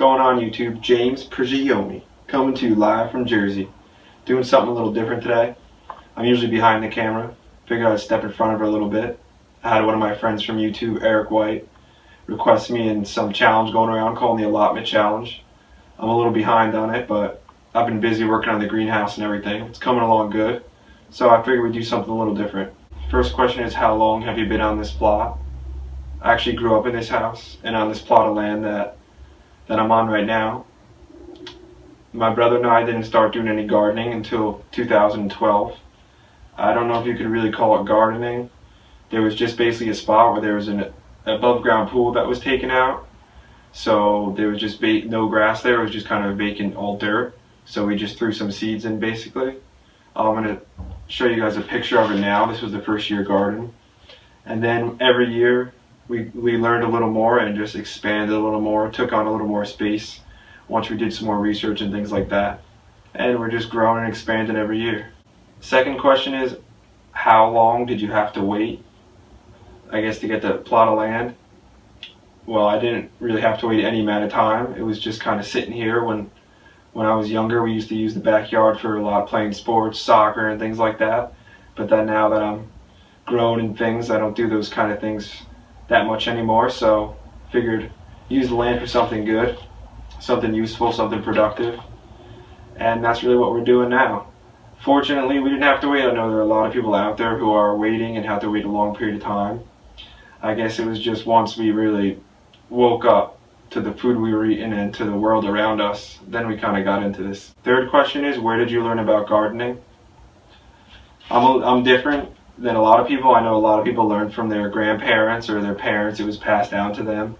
going on YouTube? James Prigioni coming to you live from Jersey. Doing something a little different today. I'm usually behind the camera. Figured I'd step in front of her a little bit. I had one of my friends from YouTube, Eric White, request me in some challenge going around called the Allotment Challenge. I'm a little behind on it, but I've been busy working on the greenhouse and everything. It's coming along good. So I figured we'd do something a little different. First question is, how long have you been on this plot? I actually grew up in this house and on this plot of land that I'm on right now. My brother and I didn't start doing any gardening until 2012. I don't know if you could really call it gardening. There was just basically a spot where there was an above ground pool that was taken out. So there was just no grass there. It was just kind of vacant, all dirt. So we just threw some seeds in basically. I'm going to show you guys a picture of it now. This was the first year garden. And then every year we learned a little more and just expanded a little more, took on a little more space once we did some more research and things like that. And we're just growing and expanding every year. Second question is, how long did you have to wait, I guess, to get the plot of land? Well, I didn't really have to wait any amount of time. It was just kind of sitting here. When I was younger, we used to use the backyard for a lot, playing sports, soccer and things like that. But then now that I'm grown and things, I don't do those kind of things that much anymore. So figured use the land for something good, something useful, something productive. And that's really what we're doing now. Fortunately, we didn't have to wait. I know there are a lot of people out there who are waiting and have to wait a long period of time. I guess it was just once we really woke up to the food we were eating and to the world around us, then we kind of got into this. Third question is, where did you learn about gardening? I'm different than a lot of people. I know a lot of people learn from their grandparents or their parents. It was passed down to them.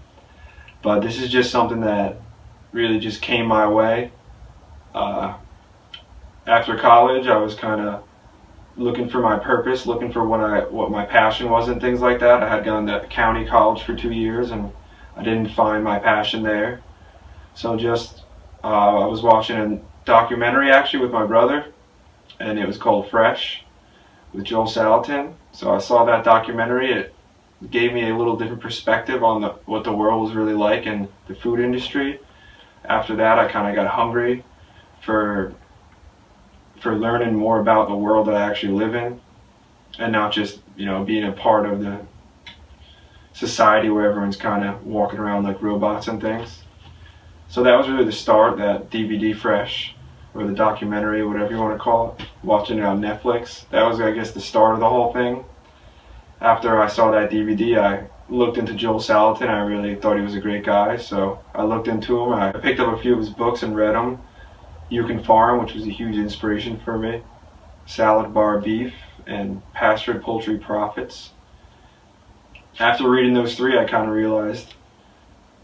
But this is just something that really just came my way. After college, I was kind of looking for my purpose, looking for what my passion was and things like that. I had gone to county college for 2 years and I didn't find my passion there. So I was watching a documentary actually with my brother, and it was called Fresh with Joel Salatin. So I saw that documentary. It gave me a little different perspective on what the world was really like in the food industry. After that, I kind of got hungry for learning more about the world that I actually live in, and not just, being a part of the society where everyone's kind of walking around like robots and things. So that was really the start, that DVD Fresh, or the documentary, whatever you want to call it, watching it on Netflix. That was, I guess, the start of the whole thing. After I saw that DVD, I looked into Joel Salatin. I really thought he was a great guy, so I looked into him. I picked up a few of his books and read them. You Can Farm, which was a huge inspiration for me, Salad Bar Beef, and Pastured Poultry Profits. After reading those three, I kind of realized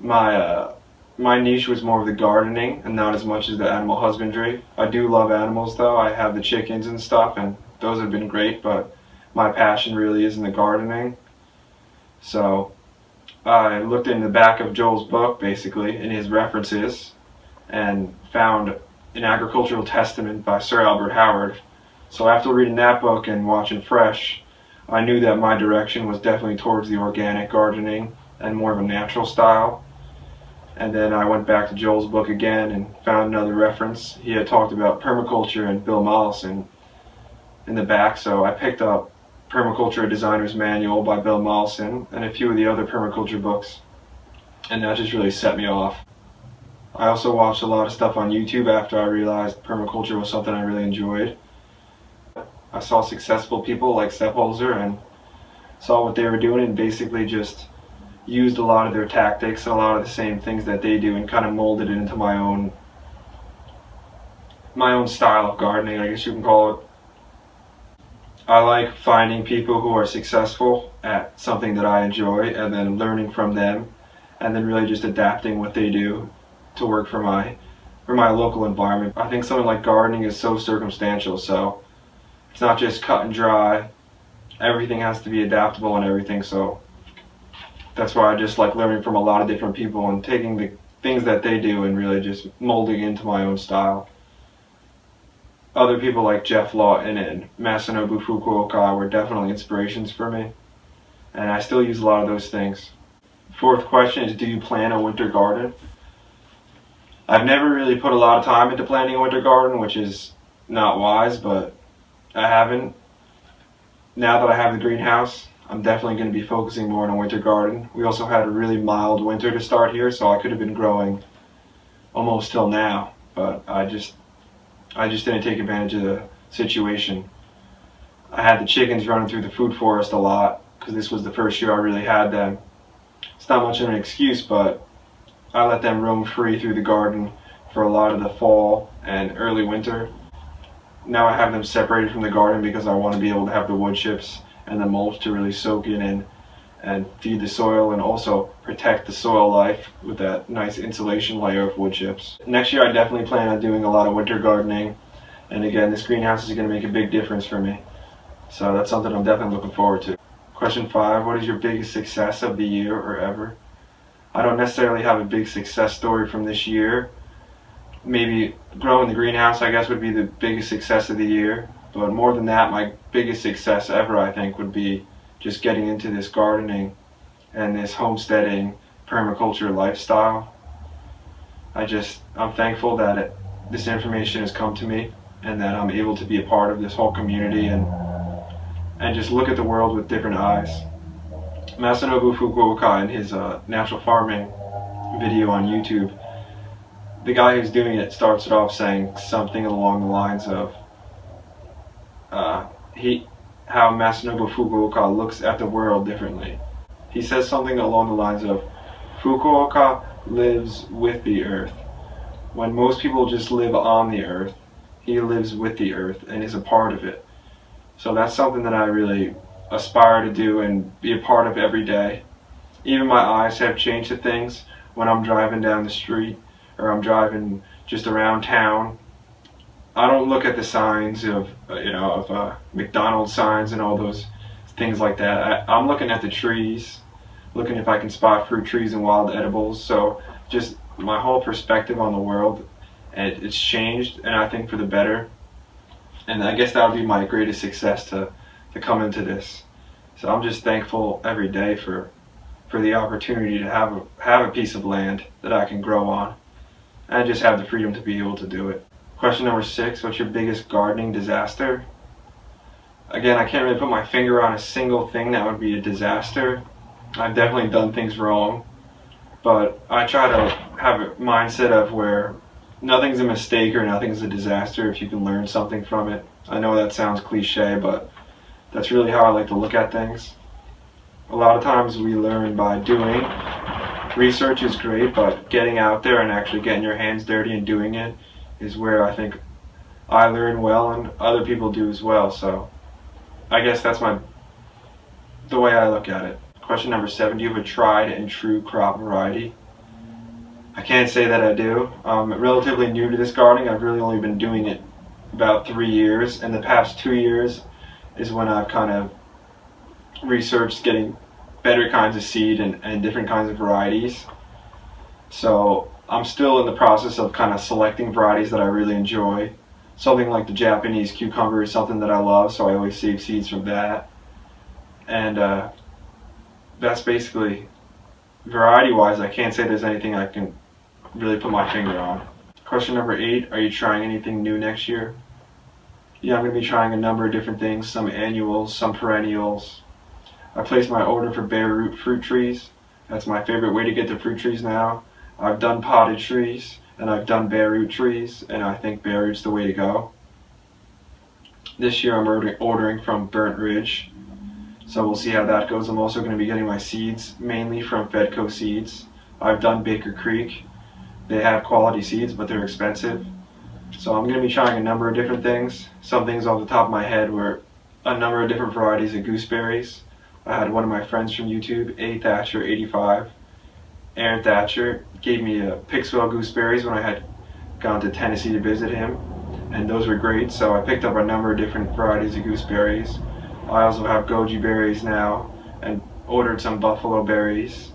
my niche was more of the gardening and not as much as the animal husbandry. I do love animals though. I have the chickens and stuff, and those have been great, but my passion really is in the gardening. So I looked in the back of Joel's book, basically, in his references, and found an Agricultural Testament by Sir Albert Howard. So after reading that book and watching Fresh, I knew that my direction was definitely towards the organic gardening and more of a natural style. And then I went back to Joel's book again and found another reference. He had talked about permaculture and Bill Mollison in the back, so I picked up Permaculture: A Designer's Manual by Bill Mollison and a few of the other permaculture books, and that just really set me off. I also watched a lot of stuff on YouTube after I realized permaculture was something I really enjoyed. I saw successful people like Holzer and saw what they were doing, and basically just used a lot of their tactics and a lot of the same things that they do and kind of molded it into my own style of gardening, I guess you can call it. I like finding people who are successful at something that I enjoy and then learning from them, and then really just adapting what they do to work for my local environment. I think something like gardening is so circumstantial, so it's not just cut and dry. Everything has to be adaptable and everything, so that's why I just like learning from a lot of different people and taking the things that they do and really just molding into my own style. Other people like Jeff Lawton and Masanobu Fukuoka were definitely inspirations for me, and I still use a lot of those things. Fourth question is, do you plan a winter garden? I've never really put a lot of time into planting a winter garden, which is not wise, but I haven't. Now that I have the greenhouse, I'm definitely going to be focusing more on a winter garden. We also had a really mild winter to start here, so I could have been growing almost till now, but I just didn't take advantage of the situation. I had the chickens running through the food forest a lot because this was the first year I really had them. It's not much of an excuse, but I let them roam free through the garden for a lot of the fall and early winter. Now I have them separated from the garden because I want to be able to have the wood chips and the mulch to really soak it in and feed the soil, and also protect the soil life with that nice insulation layer of wood chips. Next year I definitely plan on doing a lot of winter gardening, and again, this greenhouse is going to make a big difference for me. So that's something I'm definitely looking forward to. Question 5, what is your biggest success of the year or ever? I don't necessarily have a big success story from this year. Maybe growing the greenhouse, I guess, would be the biggest success of the year. But more than that, my biggest success ever, I think, would be just getting into this gardening and this homesteading permaculture lifestyle. I'm thankful that this information has come to me and that I'm able to be a part of this whole community and just look at the world with different eyes. Masanobu Fukuoka, in his natural farming video on YouTube, the guy who's doing it starts it off saying something along the lines of how Masanobu Fukuoka looks at the world differently. He says something along the lines of, Fukuoka lives with the earth. When most people just live on the earth, he lives with the earth and is a part of it. So that's something that I really aspire to do and be a part of every day. Even my eyes have changed to things when I'm driving down the street or I'm driving just around town. I don't look at the signs of McDonald's signs and all those things like that. I'm looking at the trees, looking if I can spot fruit trees and wild edibles. So just my whole perspective on the world, and it's changed, and I think for the better. And I guess that would be my greatest success to come into this. So I'm just thankful every day for the opportunity to have a piece of land that I can grow on, and just have the freedom to be able to do it. Question number 6, what's your biggest gardening disaster? Again, I can't really put my finger on a single thing that would be a disaster. I've definitely done things wrong, but I try to have a mindset of where nothing's a mistake or nothing's a disaster if you can learn something from it. I know that sounds cliche, but that's really how I like to look at things. A lot of times we learn by doing. Research is great, but getting out there and actually getting your hands dirty and doing it is where I think I learn well and other people do as well. So I guess that's the way I look at it. Question number 7, do you have a tried and true crop variety? I can't say that I do. I'm relatively new to this gardening. I've really only been doing it about 3 years, and the past 2 years is when I've kind of researched getting better kinds of seed and different kinds of varieties. So I'm still in the process of kind of selecting varieties that I really enjoy. Something like the Japanese cucumber is something that I love, so I always save seeds from that. And that's basically, variety-wise, I can't say there's anything I can really put my finger on. Question number 8, are you trying anything new next year? Yeah, I'm going to be trying a number of different things, some annuals, some perennials. I placed my order for bare root fruit trees. That's my favorite way to get the fruit trees now. I've done potted trees and I've done bare root trees, and I think bare root's the way to go. This year I'm ordering from Burnt Ridge, so we'll see how that goes. I'm also going to be getting my seeds mainly from Fedco Seeds. I've done Baker Creek. They have quality seeds, but they're expensive. So I'm going to be trying a number of different things. Some things off the top of my head were a number of different varieties of gooseberries. I had one of my friends from YouTube, A Thatcher 85, Aaron Thatcher, gave me Pixwell gooseberries when I had gone to Tennessee to visit him, and those were great. So I picked up a number of different varieties of gooseberries. I also have goji berries now, and ordered some buffalo berries.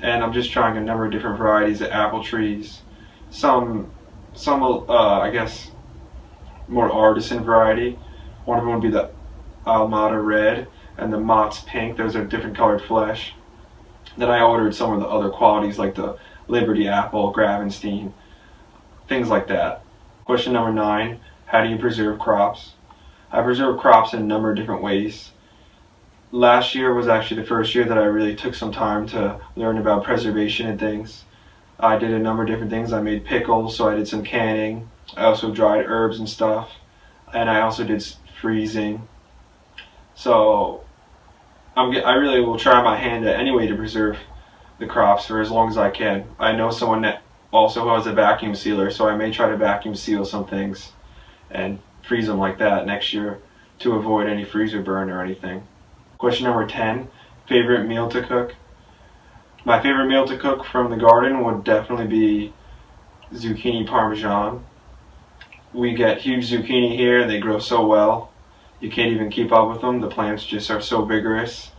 And I'm just trying a number of different varieties of apple trees. Some I guess more artisan variety. One of them would be the Almada Red and the Mott's Pink. Those are different colored flesh. Then I ordered some of the other qualities like the Liberty Apple, Gravenstein. things like that. Question number 9, how do you preserve crops? I preserve crops in a number of different ways. Last year was actually the first year that I really took some time to learn about preservation and things. I did a number of different things. I made pickles, so I did some canning. I also dried herbs and stuff, and I also did freezing. So I really will try my hand at any way to preserve the crops for as long as I can. I know someone that also has a vacuum sealer, so I may try to vacuum seal some things and freeze them like that next year to avoid any freezer burn or anything. Question number 10, favorite meal to cook? My favorite meal to cook from the garden would definitely be zucchini parmesan. We get huge zucchini here and they grow so well. You can't even keep up with them. The plants just are so vigorous.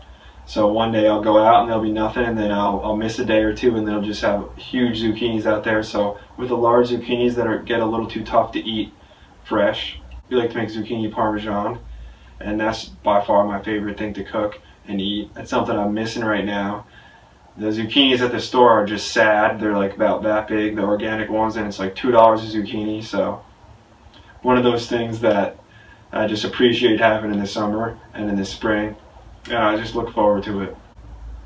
So one day I'll go out and there'll be nothing, and then I'll miss a day or two and they'll just have huge zucchinis out there. So with the large zucchinis that get a little too tough to eat fresh, we like to make zucchini parmesan, and that's by far my favorite thing to cook and eat. It's something I'm missing right now. The zucchinis at the store are just sad. They're like about that big, the organic ones, and it's like $2 a zucchini. So one of those things that I just appreciate having in the summer and in the spring. And I just look forward to it.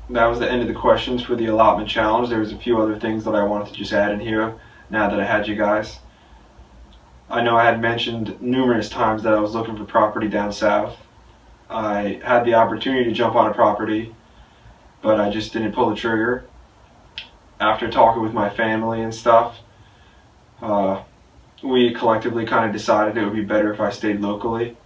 That was the end of the questions for the allotment challenge. There was a few other things that I wanted to just add in here now that I had you guys. I know I had mentioned numerous times that I was looking for property down south. I had the opportunity to jump on a property, but I just didn't pull the trigger. After talking with my family and stuff, we collectively kind of decided it would be better if I stayed locally,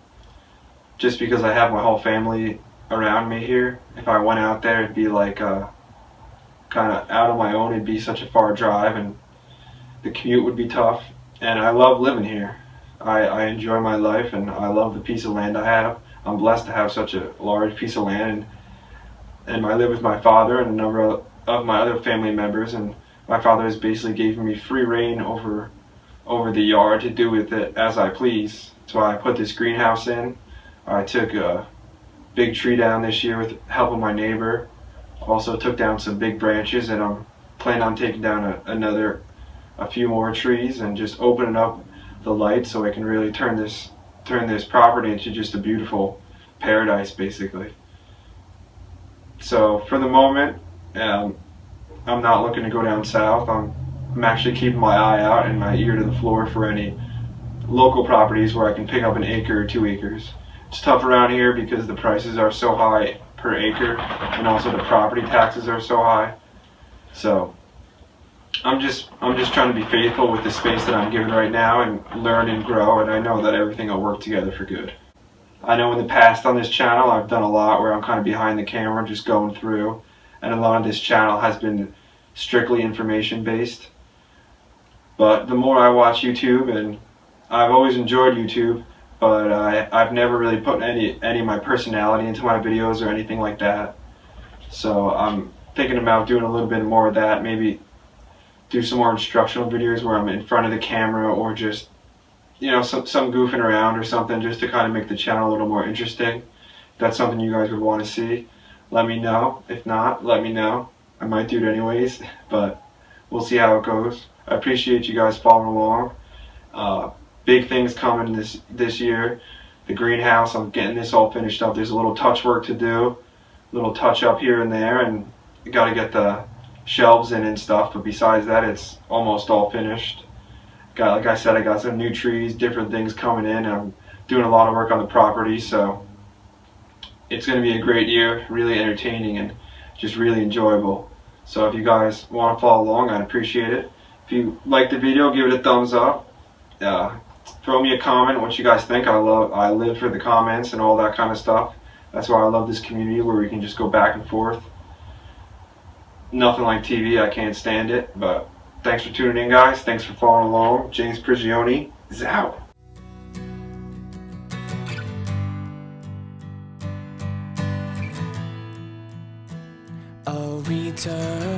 just because I have my whole family around me here. If I went out there, it'd be like kind of out on my own. It'd be such a far drive and the commute would be tough. And I love living here. I enjoy my life and I love the piece of land I have. I'm blessed to have such a large piece of land, and I live with my father and a number of my other family members, and my father has basically given me free reign over the yard to do with it as I please. So I put this greenhouse in. I took a big tree down this year with help of my neighbor. Also took down some big branches, and I'm planning on taking down a few more trees and just opening up the light so I can really turn this property into just a beautiful paradise, basically. So for the moment, I'm not looking to go down south. I'm actually keeping my eye out and my ear to the floor for any local properties where I can pick up an acre or 2 acres. It's tough around here because the prices are so high per acre, and also the property taxes are so high. So I'm just trying to be faithful with the space that I'm given right now and learn and grow, and I know that everything will work together for good. I know in the past on this channel I've done a lot where I'm kind of behind the camera just going through, and a lot of this channel has been strictly information based. But the more I watch YouTube, and I've always enjoyed YouTube, but I've never really put any of my personality into my videos or anything like that. So I'm thinking about doing a little bit more of that, maybe do some more instructional videos where I'm in front of the camera, or just, you know, some goofing around or something, just to kind of make the channel a little more interesting. If that's something you guys would want to see, let me know. If not, let me know. I might do it anyways, but we'll see how it goes. I appreciate you guys following along. Big things coming this year. The greenhouse, I'm getting this all finished up. There's a little touch work to do, little touch up here and there, and you got to get the shelves in and stuff. But besides that, it's almost all finished. Like I said, I got some new trees, different things coming in. I'm doing a lot of work on the property, so it's going to be a great year, really entertaining and just really enjoyable. So if you guys want to follow along, I'd appreciate it. If you like the video, give it a thumbs up. Throw me a comment what you guys think. I live for the comments and all that kind of stuff. That's why I love this community where we can just go back and forth. Nothing like TV, I can't stand it. But thanks for tuning in, guys. Thanks for following along. James Prigioni is out. I'll return